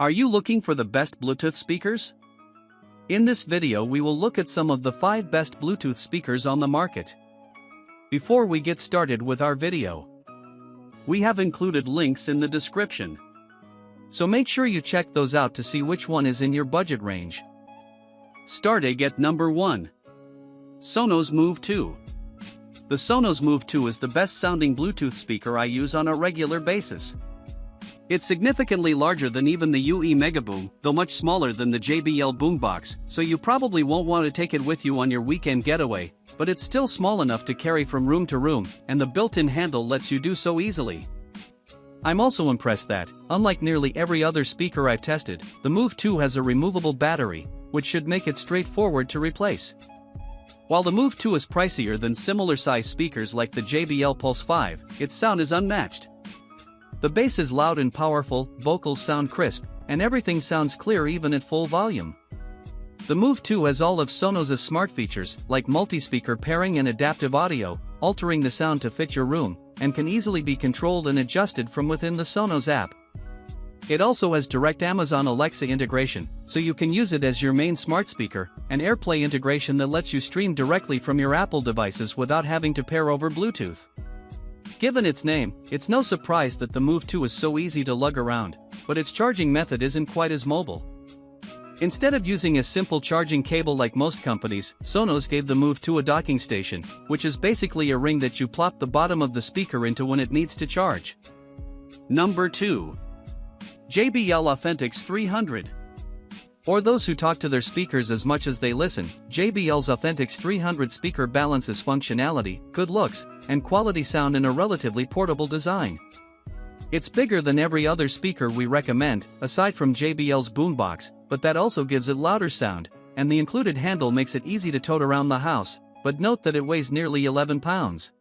Are you looking for the best Bluetooth speakers? In this video we will look at some of the 5 best Bluetooth speakers on the market. Before we get started with our video, we have included links in the description. So make sure you check those out to see which one is in your budget range. Starting at number 1. Sonos Move 2. The Sonos Move 2 is the best sounding Bluetooth speaker I use on a regular basis. It's significantly larger than even the UE Megaboom, though much smaller than the JBL Boombox, so you probably won't want to take it with you on your weekend getaway, but it's still small enough to carry from room to room, and the built-in handle lets you do so easily. I'm also impressed that, unlike nearly every other speaker I've tested, the Move 2 has a removable battery, which should make it straightforward to replace. While the Move 2 is pricier than similar-sized speakers like the JBL Pulse 5, its sound is unmatched. The bass is loud and powerful, vocals sound crisp, and everything sounds clear even at full volume. The Move 2 has all of Sonos' smart features, like multi-speaker pairing and adaptive audio, altering the sound to fit your room, and can easily be controlled and adjusted from within the Sonos app. It also has direct Amazon Alexa integration, so you can use it as your main smart speaker, and AirPlay integration that lets you stream directly from your Apple devices without having to pair over Bluetooth. Given its name, it's no surprise that the Move 2 is so easy to lug around, but its charging method isn't quite as mobile. Instead of using a simple charging cable like most companies, Sonos gave the Move 2 a docking station, which is basically a ring that you plop the bottom of the speaker into when it needs to charge. Number 2. JBL Authentics 300. For those who talk to their speakers as much as they listen, JBL's Authentics 300 speaker balances functionality, good looks, and quality sound in a relatively portable design. It's bigger than every other speaker we recommend, aside from JBL's Boombox, but that also gives it louder sound, and the included handle makes it easy to tote around the house, but note that it weighs nearly 11 pounds.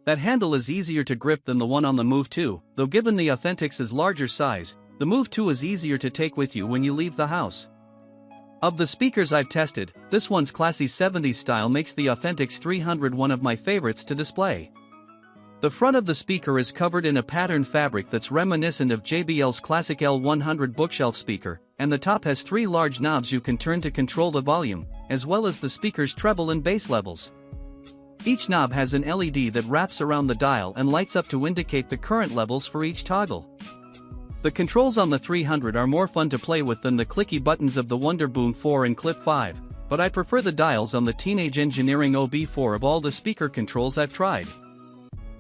That handle is easier to grip than the one on the Move 2, though given the Authentics' larger size, the Move 2 is easier to take with you when you leave the house. Of the speakers I've tested, this one's classy 70s style makes the Authentics 300 one of my favorites to display. The front of the speaker is covered in a patterned fabric that's reminiscent of JBL's classic L100 bookshelf speaker, and the top has 3 large knobs you can turn to control the volume, as well as the speaker's treble and bass levels. Each knob has an LED that wraps around the dial and lights up to indicate the current levels for each toggle. The controls on the 300 are more fun to play with than the clicky buttons of the Wonder Boom 4 and Clip 5, but I prefer the dials on the Teenage Engineering OB4 of all the speaker controls I've tried.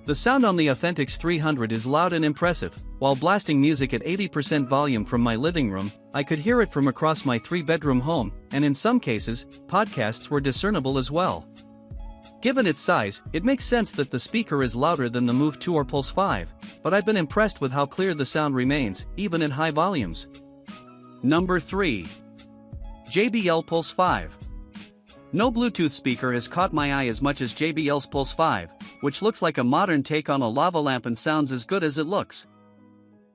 The sound on the Authentics 300 is loud and impressive. While blasting music at 80% volume from my living room, I could hear it from across my 3-bedroom home, and in some cases, podcasts were discernible as well. Given its size, it makes sense that the speaker is louder than the Move 2 or Pulse 5, but I've been impressed with how clear the sound remains, even at high volumes. Number 3. JBL Pulse 5. No Bluetooth speaker has caught my eye as much as JBL's Pulse 5, which looks like a modern take on a lava lamp and sounds as good as it looks.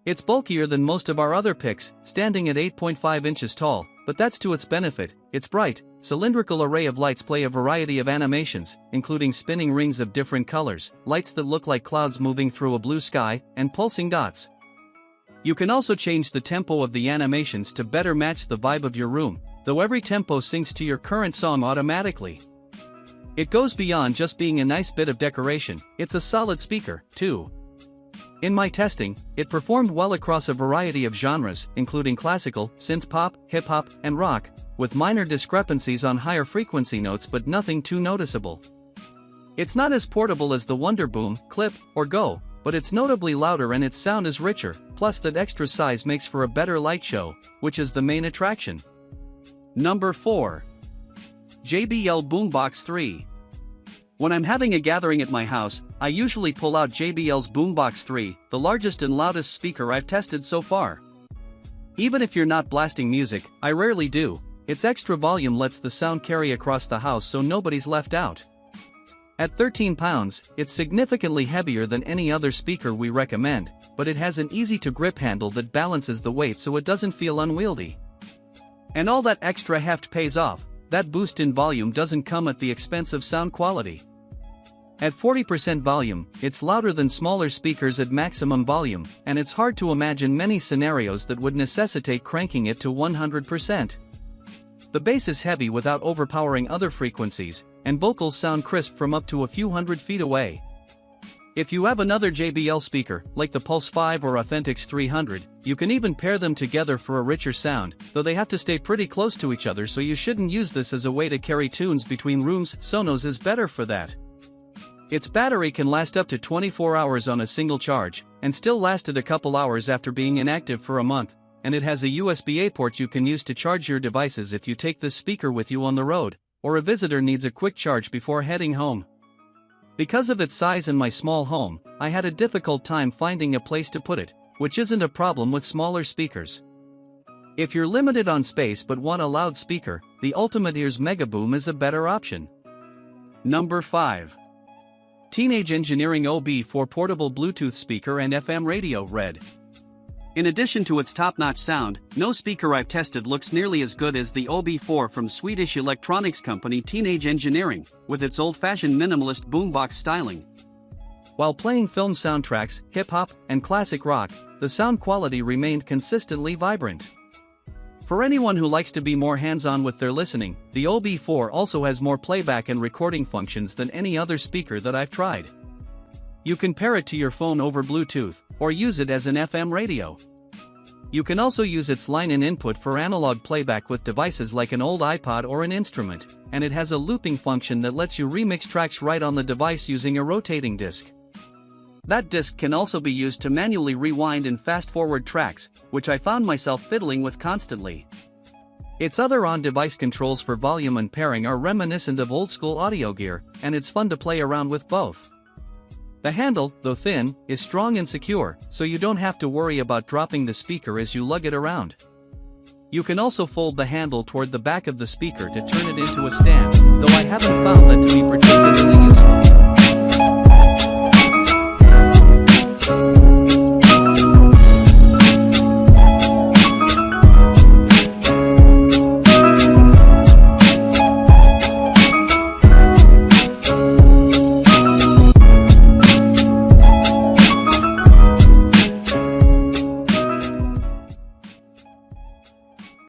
It's bulkier than most of our other picks, standing at 8.5 inches tall, but that's to its benefit. Its bright, cylindrical array of lights play a variety of animations, including spinning rings of different colors, lights that look like clouds moving through a blue sky, and pulsing dots. You can also change the tempo of the animations to better match the vibe of your room, though every tempo syncs to your current song automatically. It goes beyond just being a nice bit of decoration, it's a solid speaker, too. In my testing, it performed well across a variety of genres, including classical, synth-pop, hip-hop, and rock, with minor discrepancies on higher frequency notes but nothing too noticeable. It's not as portable as the Wonder Boom, Clip, or Go, but it's notably louder and its sound is richer, plus that extra size makes for a better light show, which is the main attraction. Number 4. JBL Boombox 3. When I'm having a gathering at my house, I usually pull out JBL's Boombox 3, the largest and loudest speaker I've tested so far. Even if you're not blasting music, I rarely do. Its extra volume lets the sound carry across the house so nobody's left out. At 13 pounds, it's significantly heavier than any other speaker we recommend, but it has an easy-to-grip handle that balances the weight so it doesn't feel unwieldy. And all that extra heft pays off. That boost in volume doesn't come at the expense of sound quality. At 40% volume, it's louder than smaller speakers at maximum volume, and it's hard to imagine many scenarios that would necessitate cranking it to 100%. The bass is heavy without overpowering other frequencies, and vocals sound crisp from up to a few hundred feet away. If you have another JBL speaker, like the Pulse 5 or Authentics 300, you can even pair them together for a richer sound, though they have to stay pretty close to each other, so you shouldn't use this as a way to carry tunes between rooms. Sonos is better for that. Its battery can last up to 24 hours on a single charge, and still lasted a couple hours after being inactive for a month, and it has a USB-A port you can use to charge your devices if you take this speaker with you on the road, or a visitor needs a quick charge before heading home. Because of its size and my small home, I had a difficult time finding a place to put it, which isn't a problem with smaller speakers. If you're limited on space but want a loud speaker, the Ultimate Ears Megaboom is a better option. Number 5. Teenage Engineering OB4 Portable Bluetooth Speaker and FM Radio Red. In addition to its top-notch sound, no speaker I've tested looks nearly as good as the OB4 from Swedish electronics company Teenage Engineering, with its old-fashioned minimalist boombox styling. While playing film soundtracks, hip-hop, and classic rock, the sound quality remained consistently vibrant. For anyone who likes to be more hands-on with their listening, the OB4 also has more playback and recording functions than any other speaker that I've tried. You can pair it to your phone over Bluetooth, or use it as an FM radio. You can also use its line-in input for analog playback with devices like an old iPod or an instrument, and it has a looping function that lets you remix tracks right on the device using a rotating disc. That disc can also be used to manually rewind and fast-forward tracks, which I found myself fiddling with constantly. Its other on-device controls for volume and pairing are reminiscent of old-school audio gear, and it's fun to play around with both. The handle, though thin, is strong and secure, so you don't have to worry about dropping the speaker as you lug it around. You can also fold the handle toward the back of the speaker to turn it into a stand, though I haven't found that to be particularly useful.